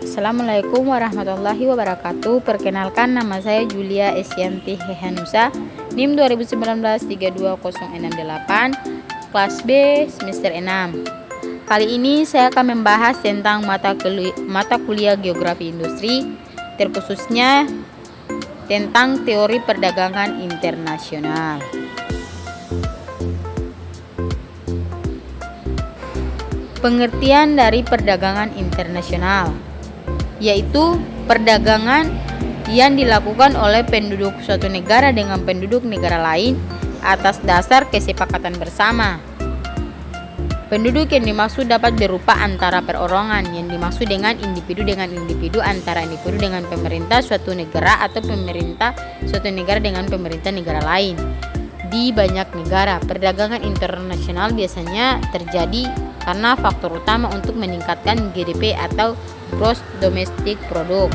Assalamualaikum warahmatullahi wabarakatuh. Perkenalkan, nama saya Julia Esyanti Hehanusa, NIM 2019-32068, kelas B semester 6. Kali ini saya akan membahas tentang mata kuliah Geografi Industri, terkhususnya tentang teori perdagangan internasional. Pengertian dari perdagangan internasional yaitu perdagangan yang dilakukan oleh penduduk suatu negara dengan penduduk negara lain atas dasar kesepakatan bersama. Penduduk yang dimaksud dapat berupa antara perorangan, yang dimaksud dengan individu, antara individu dengan pemerintah suatu negara atau pemerintah suatu negara dengan pemerintah negara lain. Di banyak negara, perdagangan internasional biasanya terjadi karena faktor utama untuk meningkatkan GDP atau Gross Domestic Product.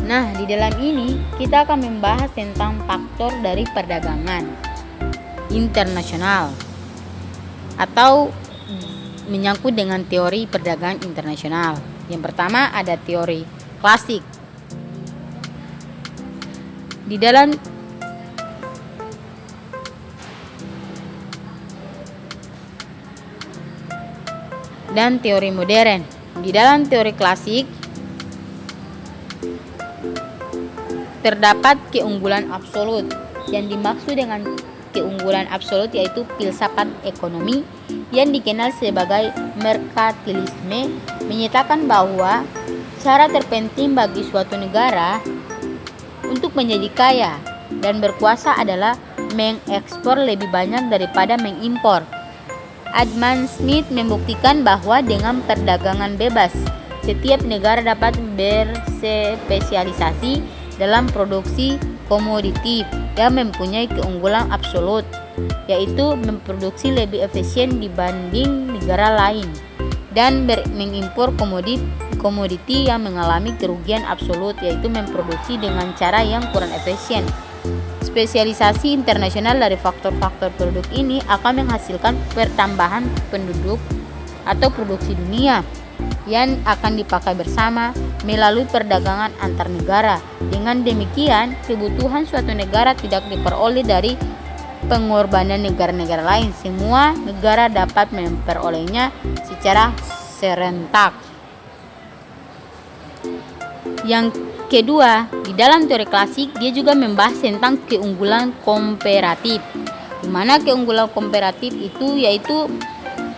Nah, di dalam ini kita akan membahas tentang faktor dari perdagangan internasional atau menyangkut dengan teori perdagangan internasional. Yang pertama ada teori klasik. Di dalam dan teori modern. Di dalam teori klasik terdapat keunggulan absolut. Yang dimaksud dengan keunggulan absolut yaitu filsafat ekonomi yang dikenal sebagai merkantilisme, menyatakan bahwa cara terpenting bagi suatu negara untuk menjadi kaya dan berkuasa adalah mengekspor lebih banyak daripada mengimpor. Adam Smith membuktikan bahwa dengan perdagangan bebas, setiap negara dapat berspesialisasi dalam produksi komoditi yang mempunyai keunggulan absolut, yaitu memproduksi lebih efisien dibanding negara lain dan mengimpor komoditi yang mengalami kerugian absolut, yaitu memproduksi dengan cara yang kurang efisien. Spesialisasi internasional dari faktor-faktor produk ini akan menghasilkan pertambahan penduduk atau produksi dunia yang akan dipakai bersama melalui perdagangan antar negara. Dengan demikian, kebutuhan suatu negara tidak diperoleh dari pengorbanan negara-negara lain. Semua negara dapat memperolehnya secara serentak. Yang kedua, di dalam teori klasik dia juga membahas tentang keunggulan komparatif. Di mana keunggulan komparatif itu yaitu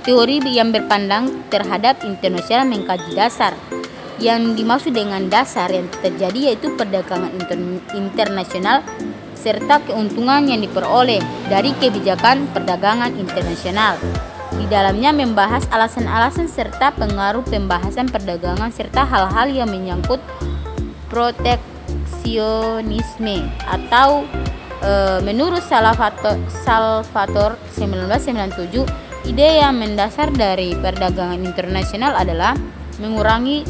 teori yang berpandang terhadap internasional mengkaji dasar. Yang dimaksud dengan dasar yang terjadi yaitu perdagangan internasional serta keuntungan yang diperoleh dari kebijakan perdagangan internasional. Di dalamnya membahas alasan-alasan serta pengaruh pembahasan perdagangan serta hal-hal yang menyangkut proteksionisme atau menurut Salvatore 1997, ide yang mendasar dari perdagangan internasional adalah mengurangi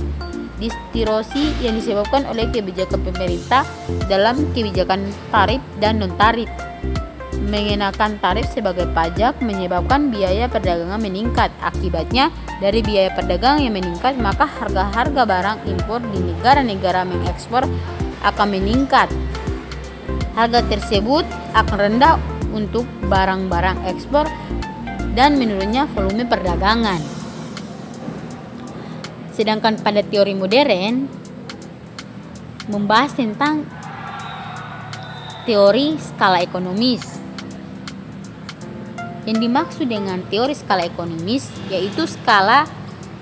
distorsi yang disebabkan oleh kebijakan pemerintah dalam kebijakan tarif dan non-tarif. Mengenakan tarif sebagai pajak menyebabkan biaya perdagangan meningkat. Akibatnya, dari biaya perdagangan yang meningkat, maka harga-harga barang impor di negara-negara mengekspor akan meningkat. Harga tersebut akan rendah untuk barang-barang ekspor dan menurunnya volume perdagangan. Sedangkan pada teori modern membahas tentang teori skala ekonomis. Yang dimaksud dengan teori skala ekonomis yaitu skala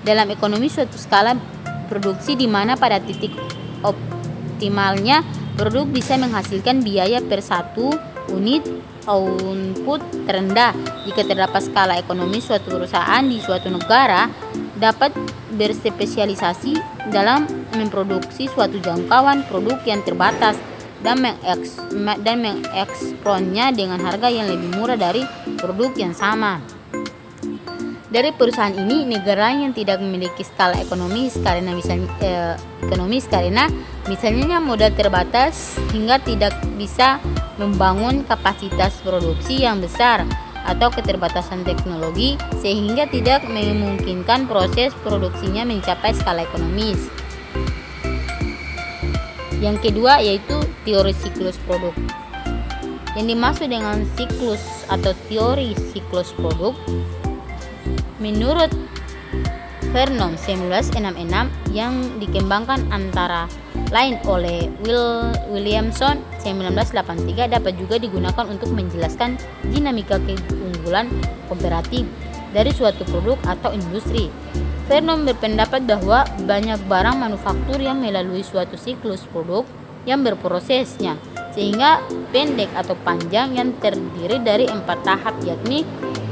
dalam ekonomi suatu skala produksi di mana pada titik optimalnya produk bisa menghasilkan biaya per satu unit output terendah. Jika terdapat skala ekonomi suatu perusahaan di suatu negara dapat berspesialisasi dalam memproduksi suatu jangkauan produk yang terbatas dan mengekspornya dengan harga yang lebih murah dari produk yang sama. Dari perusahaan ini, negara yang tidak memiliki skala ekonomis karena misalnya modal terbatas hingga tidak bisa membangun kapasitas produksi yang besar atau keterbatasan teknologi sehingga tidak memungkinkan proses produksinya mencapai skala ekonomis. Yang kedua yaitu teori siklus produk. Yang dimaksud dengan siklus atau teori siklus produk menurut Vernon 1966 yang dikembangkan antara lain oleh Williamson 1983 dapat juga digunakan untuk menjelaskan dinamika keunggulan komparatif dari suatu produk atau industri. Vernon berpendapat bahwa banyak barang manufaktur yang melalui suatu siklus produk yang berprosesnya, sehingga pendek atau panjang yang terdiri dari 4 tahap, yakni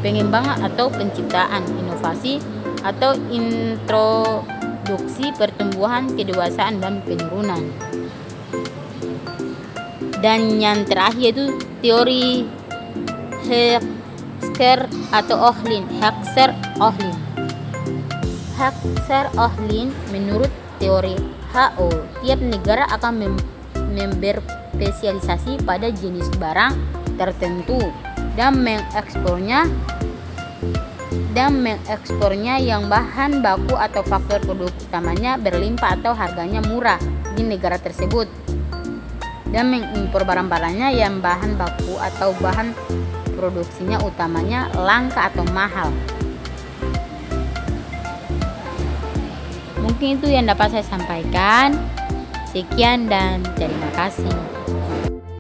pengembangan atau penciptaan, inovasi atau introduksi, pertumbuhan, kedewasaan, dan penurunan. Dan yang terakhir itu teori Heckscher-Ohlin. Menurut teori HO, tiap negara akan berspesialisasi pada jenis barang tertentu dan mengekspornya yang bahan baku atau faktor produk utamanya berlimpah atau harganya murah di negara tersebut, dan mengimpor barang-barangnya yang bahan baku atau bahan produksinya utamanya langka atau mahal. Mungkin itu yang dapat saya sampaikan. Sekian dan terima kasih.